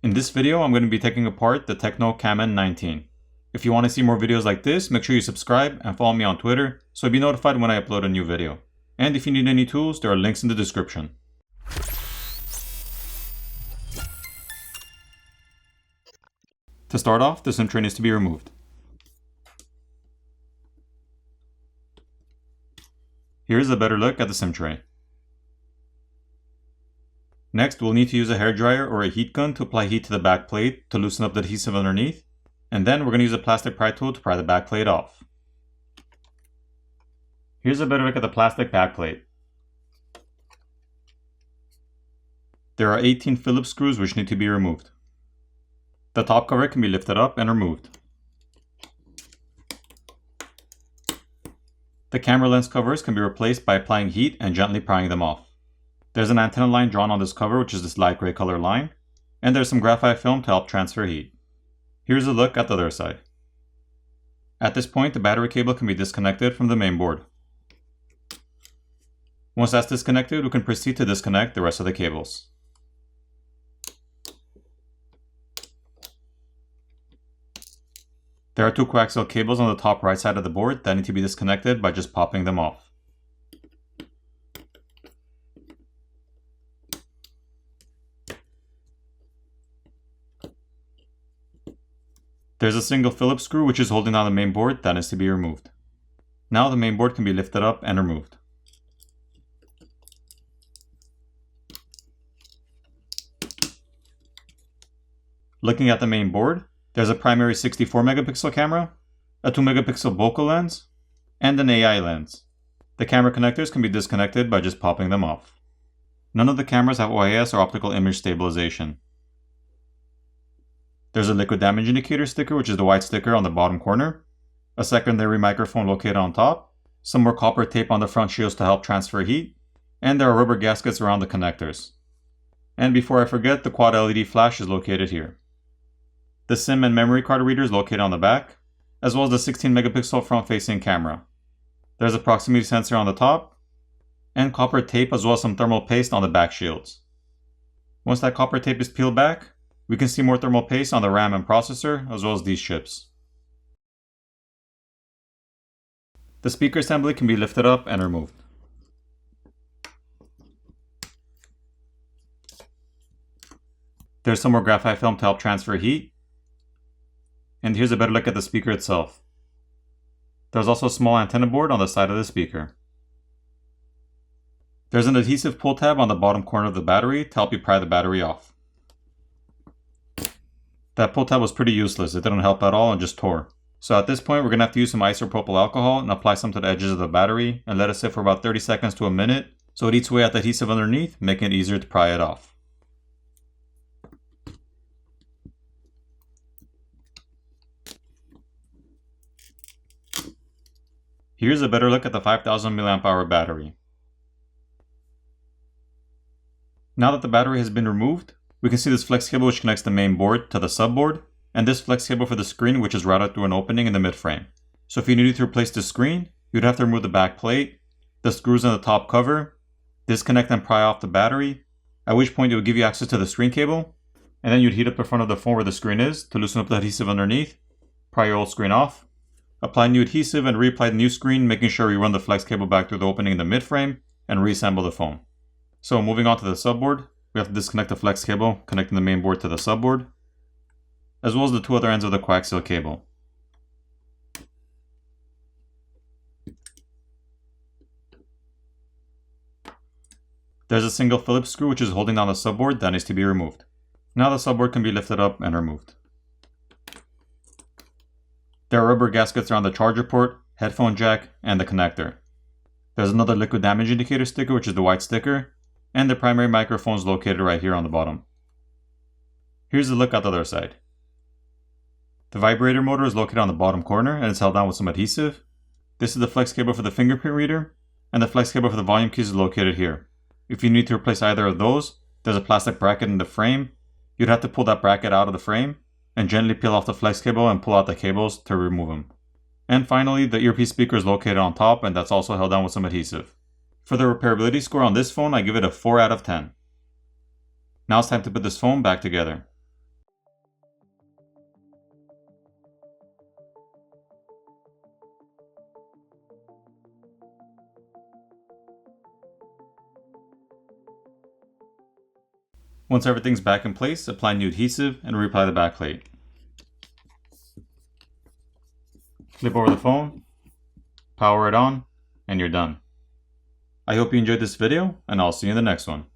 In this video, I'm going to be taking apart the Tecno Camon 19. If you want to see more videos like this, make sure you subscribe and follow me on Twitter so you'll be notified when I upload a new video. And if you need any tools, there are links in the description. To start off, the SIM tray needs to be removed. Here's a better look at the SIM tray. Next, we'll need to use a hairdryer or a heat gun to apply heat to the back plate to loosen up the adhesive underneath. And then we're going to use a plastic pry tool to pry the back plate off. Here's a better look at the plastic back plate. There are 18 Phillips screws which need to be removed. The top cover can be lifted up and removed. The camera lens covers can be replaced by applying heat and gently prying them off. There's an antenna line drawn on this cover, which is this light gray color line, and there's some graphite film to help transfer heat. Here's a look at the other side. At this point, the battery cable can be disconnected from the main board. Once that's disconnected, we can proceed to disconnect the rest of the cables. There are two coaxial cables on the top right side of the board that need to be disconnected by just popping them off. There's a single Phillips screw which is holding on the main board that needs to be removed. Now the main board can be lifted up and removed. Looking at the main board, there's a primary 64 megapixel camera, a 2 megapixel Bokeh lens, and an AI lens. The camera connectors can be disconnected by just popping them off. None of the cameras have OIS or optical image stabilization. There's a liquid damage indicator sticker, which is the white sticker on the bottom corner, a secondary microphone located on top, some more copper tape on the front shields to help transfer heat, and there are rubber gaskets around the connectors. And before I forget, the quad LED flash is located here. The SIM and memory card reader is located on the back, as well as the 16 megapixel front-facing camera. There's a proximity sensor on the top, and copper tape as well as some thermal paste on the back shields. Once that copper tape is peeled back, we can see more thermal paste on the RAM and processor, as well as these chips. The speaker assembly can be lifted up and removed. There's some more graphite film to help transfer heat. And here's a better look at the speaker itself. There's also a small antenna board on the side of the speaker. There's an adhesive pull tab on the bottom corner of the battery to help you pry the battery off. That pull tab was pretty useless, it didn't help at all and just tore. So at this point we're going to have to use some isopropyl alcohol and apply some to the edges of the battery and let it sit for about 30 seconds to a minute so it eats away at the adhesive underneath, making it easier to pry it off. Here's a better look at the 5000 mAh battery. Now that the battery has been removed, we can see this flex cable which connects the main board to the subboard, and this flex cable for the screen which is routed through an opening in the midframe. So if you needed to replace the screen, you'd have to remove the back plate, the screws in the top cover, disconnect and pry off the battery, at which point it would give you access to the screen cable, and then you'd heat up the front of the phone where the screen is to loosen up the adhesive underneath, pry your old screen off, apply new adhesive and reapply the new screen, making sure you run the flex cable back through the opening in the midframe, and reassemble the phone. So moving on to the subboard, we have to disconnect the flex cable connecting the main board to the subboard, as well as the two other ends of the coaxial cable. There's a single Phillips screw which is holding down the subboard that needs to be removed. Now the subboard can be lifted up and removed. There are rubber gaskets around the charger port, headphone jack, and the connector. There's another liquid damage indicator sticker which is the white sticker, and the primary microphone is located right here on the bottom. Here's a look at the other side. The vibrator motor is located on the bottom corner and it's held down with some adhesive. This is the flex cable for the fingerprint reader, and the flex cable for the volume keys is located here. If you need to replace either of those, there's a plastic bracket in the frame. You'd have to pull that bracket out of the frame and gently peel off the flex cable and pull out the cables to remove them. And finally, the earpiece speaker is located on top and that's also held down with some adhesive. For the repairability score on this phone, I give it a 4 out of 10. Now it's time to put this phone back together. Once everything's back in place, apply new adhesive and reapply the backplate. Flip over the phone, power it on, and you're done. I hope you enjoyed this video, and I'll see you in the next one.